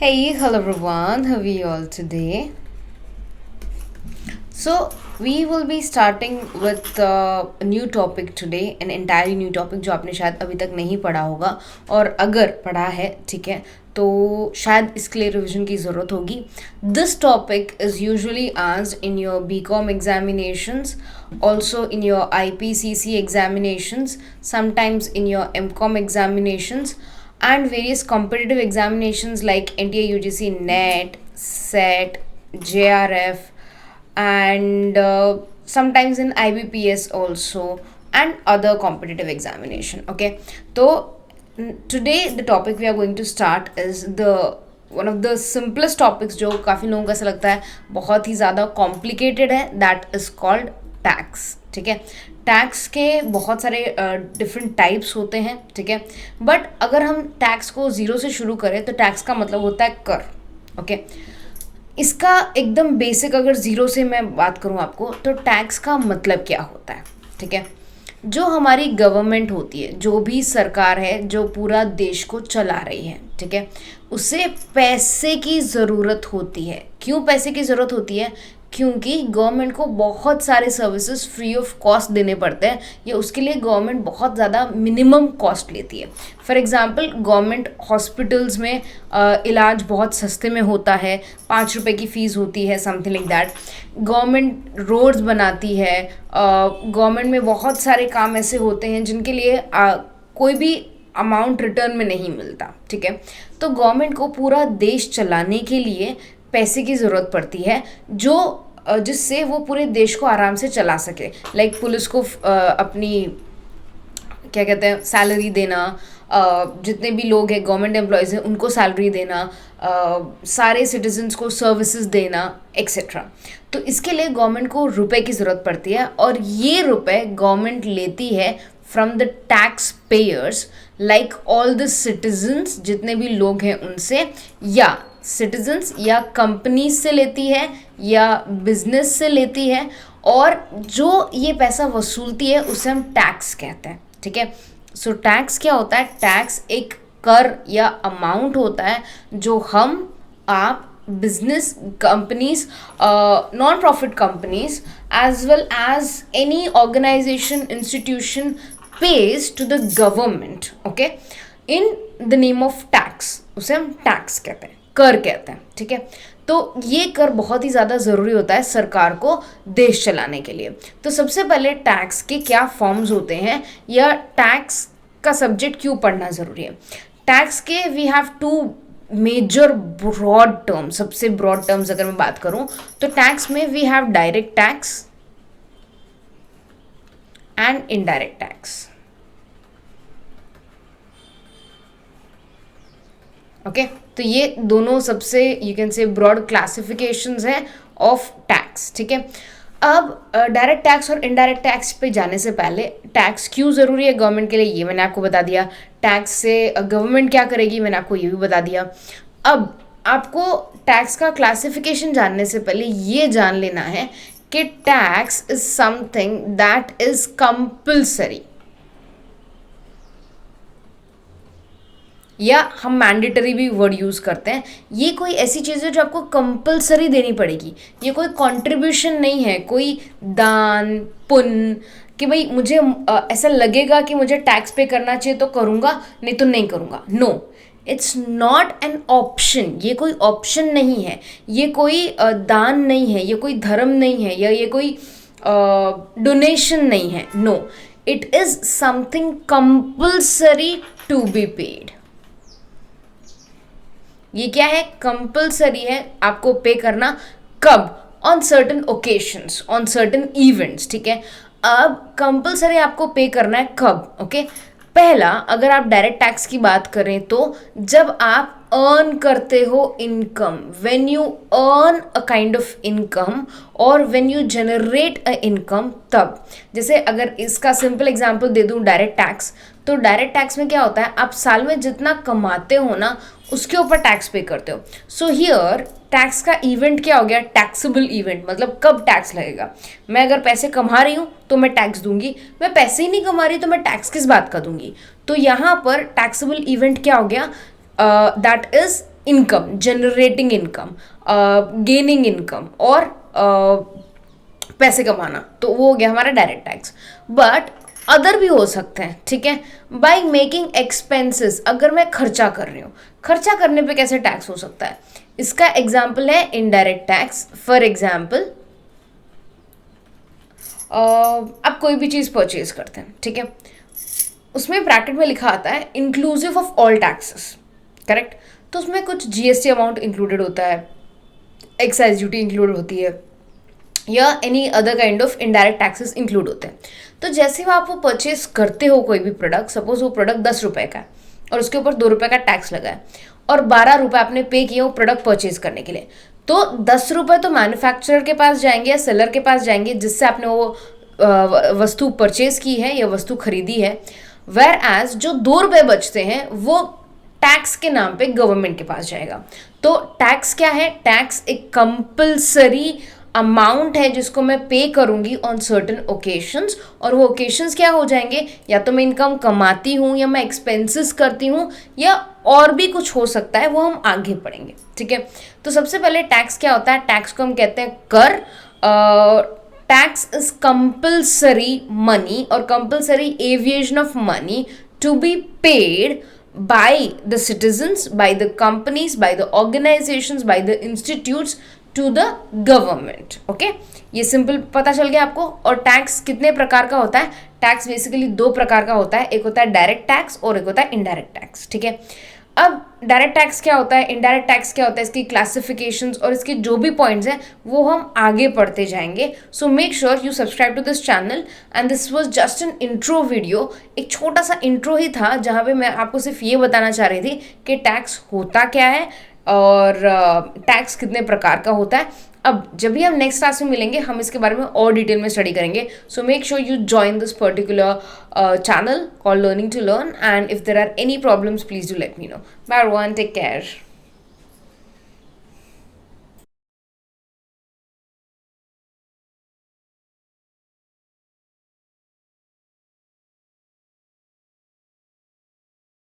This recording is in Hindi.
Hey, hello everyone. How are you all today? So, we will be starting with a new topic today, an entirely new topic जो आपने शायद अभी तक नहीं पढ़ा होगा और अगर पढ़ा है ठीक है तो शायद इसके लिए रिविजन की ज़रूरत होगी. This topic is usually asked in your BCom examinations, also in your IPCC examinations, sometimes in your MCom examinations and various competitive examinations like NTA UGC NET, SET, JRF, and sometimes in IBPS also and other competitive examination. Okay, so today the topic we are going to start is the one of the simplest topics जो काफ़ी लोगों को ऐसा लगता है बहुत ही ज़्यादा कॉम्प्लिकेटेड है, दैट इज़ कॉल्ड टैक्स. ठीक है, टैक्स के बहुत सारे डिफरेंट टाइप्स होते हैं. ठीक है, बट अगर हम टैक्स को ज़ीरो से शुरू करें तो टैक्स का मतलब होता है कर. ओके, इसका एकदम बेसिक अगर ज़ीरो से मैं बात करूँ आपको तो टैक्स का मतलब क्या होता है. ठीक है, जो हमारी गवर्नमेंट होती है, जो भी सरकार है जो पूरा देश को चला रही है, ठीक है, उसे पैसे की ज़रूरत होती है. क्यों पैसे की ज़रूरत होती है? क्योंकि गवर्नमेंट को बहुत सारे सर्विसेज फ्री ऑफ कॉस्ट देने पड़ते हैं या उसके लिए गवर्नमेंट बहुत ज़्यादा मिनिमम कॉस्ट लेती है. फॉर एग्जांपल गवर्नमेंट हॉस्पिटल्स में इलाज बहुत सस्ते में होता है, 5 रुपए की फ़ीस होती है, something like that. Government roads बनाती है, गवर्नमेंट में बहुत सारे काम ऐसे होते हैं जिनके लिए कोई भी अमाउंट रिटर्न में नहीं मिलता. ठीक है, तो गवर्नमेंट को पूरा देश चलाने के लिए पैसे की ज़रूरत पड़ती है जो जिससे वो पूरे देश को आराम से चला सके. लाइक पुलिस को अपनी क्या कहते हैं सैलरी देना, जितने भी लोग हैं गवर्नमेंट एम्प्लॉयज़ हैं उनको सैलरी देना, सारे सिटीजन्स को सर्विसेज देना एक्सेट्रा. तो इसके लिए गवर्नमेंट को रुपए की ज़रूरत पड़ती है और ये रुपए गवर्नमेंट लेती है from the tax payers, like all the citizens, जितने भी लोग हैं उनसे, या सिटीजन्स या कंपनीज से लेती है या बिजनेस से लेती है. और जो ये पैसा वसूलती है उसे हम टैक्स कहते हैं. ठीक है, सो टैक्स क्या होता है? टैक्स एक कर या अमाउंट होता है जो हम आप business companies, non profit companies as well as any organization institution pays to the government, okay, in the name of tax. उसे हम टैक्स कहते हैं, कर कहते हैं. ठीक है, तो ये कर बहुत ही ज़्यादा ज़रूरी होता है सरकार को देश चलाने के लिए. तो सबसे पहले टैक्स के क्या फॉर्म्स होते हैं या टैक्स का सब्जेक्ट क्यों पढ़ना ज़रूरी है. टैक्स के we have two major broad terms. सबसे ब्रॉड टर्म्स अगर मैं बात करूँ तो टैक्स में we have direct tax and indirect tax. Okay, तो ये दोनों सबसे you can say broad classifications हैं ऑफ टैक्स. ठीक है, अब डायरेक्ट टैक्स और इनडायरेक्ट टैक्स पे जाने से पहले टैक्स क्यों ज़रूरी है गवर्नमेंट के लिए ये मैंने आपको बता दिया. टैक्स से गवर्नमेंट क्या करेगी मैंने आपको ये भी बता दिया. अब आपको टैक्स का क्लासिफिकेशन जानने से पहले ये जान लेना है कि tax is something that is compulsory, या हम मैंडेटरी भी वर्ड यूज़ करते हैं. ये कोई ऐसी चीज़ है जो आपको कंपल्सरी देनी पड़ेगी. ये कोई कंट्रीब्यूशन नहीं है, कोई दान पुण्य कि भाई मुझे ऐसा लगेगा कि मुझे टैक्स पे करना चाहिए तो करूँगा, नहीं तो नहीं करूँगा. No, it's not an option. ये कोई ऑप्शन नहीं है, ये कोई दान नहीं है, ये कोई धर्म नहीं है, या ये कोई डोनेशन नहीं है. No, it is something compulsory to be paid. ये क्या है? कंपल्सरी है आपको पे करना. कब? On certain occasions, on certain events. ठीक है, अब कंपल्सरी आपको पे करना है कब? ओके, पहला अगर आप डायरेक्ट टैक्स की बात करें तो जब आप अर्न करते हो income, when you earn a kind of income और when you generate a income, तब. जैसे अगर इसका सिंपल एग्जांपल दे दूं डायरेक्ट टैक्स, तो डायरेक्ट टैक्स में क्या होता है? आप साल में जितना कमाते हो ना उसके ऊपर टैक्स पे करते हो. सो हियर टैक्स का इवेंट क्या हो गया? Taxable event. मतलब कब टैक्स लगेगा? मैं अगर पैसे कमा रही हूँ तो मैं टैक्स दूंगी, मैं पैसे ही नहीं कमा रही तो मैं टैक्स किस बात का दूंगी. तो यहाँ पर टैक्सेबल इवेंट क्या हो गया? That is income, generating income, gaining income और पैसे कमाना, तो वो हो गया हमारा डायरेक्ट टैक्स. बट अदर भी हो सकते हैं, ठीक है. बाय मेकिंग एक्सपेंसेस, अगर मैं खर्चा कर रही हूँ, खर्चा करने पे कैसे टैक्स हो सकता है, इसका एग्जाम्पल है इनडायरेक्ट टैक्स. फॉर एग्जाम्पल आप कोई भी चीज़ परचेज करते हैं, ठीक है, उसमें ब्रैकेट में लिखा आता है inclusive of all taxes, correct. तो उसमें कुछ जीएसटी अमाउंट इंक्लूडेड होता है, एक्साइज ड्यूटी इंक्लूड होती है, या any other kind of indirect taxes include होते हैं. तो जैसे ही आप वो परचेज करते हो कोई भी प्रोडक्ट, सपोज वो प्रोडक्ट 10 रुपये का है और उसके ऊपर 2 रुपये का टैक्स लगा है और 12 रुपये आपने पे किए वो प्रोडक्ट परचेज करने के लिए, तो 10 रुपये तो मैन्युफैक्चरर के पास जाएंगे या सेलर के पास जाएंगे जिससे आपने वो वस्तु परचेज की है या वस्तु खरीदी है. वेयर एज जो 2 रुपये बचते हैं वो टैक्स के नाम पे गवर्नमेंट के पास जाएगा. तो टैक्स क्या है, टैक्स एक कंपल्सरी अमाउंट है जिसको मैं पे करूंगी ऑन सर्टेन ओकेशंस, और वो ओकेशंस क्या हो जाएंगे, या तो मैं इनकम कमाती हूँ या मैं एक्सपेंसेस करती हूँ या और भी कुछ हो सकता है, वो हम आगे पढ़ेंगे, ठीक है. तो सबसे पहले टैक्स क्या होता है, टैक्स को हम कहते हैं कर. टैक्स इज कंपल्सरी मनी और compulsory aviation of money to be paid by the citizens, by the companies, by the organizations, by the institutes to the government. okay, ये सिंपल पता चल गया आपको. और टैक्स कितने प्रकार का होता है, टैक्स बेसिकली 2 प्रकार का होता है, एक होता है डायरेक्ट टैक्स और एक होता है इनडायरेक्ट टैक्स, ठीक है. अब डायरेक्ट टैक्स क्या होता है, इनडायरेक्ट टैक्स क्या होता है, इसकी क्लासिफिकेशंस और इसके जो भी पॉइंट्स हैं वो हम आगे पढ़ते जाएंगे. So make sure you subscribe to this channel. And this was just an intro video, एक छोटा सा इंट्रो ही था जहाँ पे मैं आपको सिर्फ ये बताना चाह रही थी कि टैक्स होता क्या है और टैक्स कितने प्रकार का होता है. अब जब भी हम नेक्स्ट क्लास में मिलेंगे हम इसके बारे में और डिटेल में स्टडी करेंगे. सो make sure you join this particular channel called Learning to Learn, and if there are any problems please do let me know. Bye everyone, take care.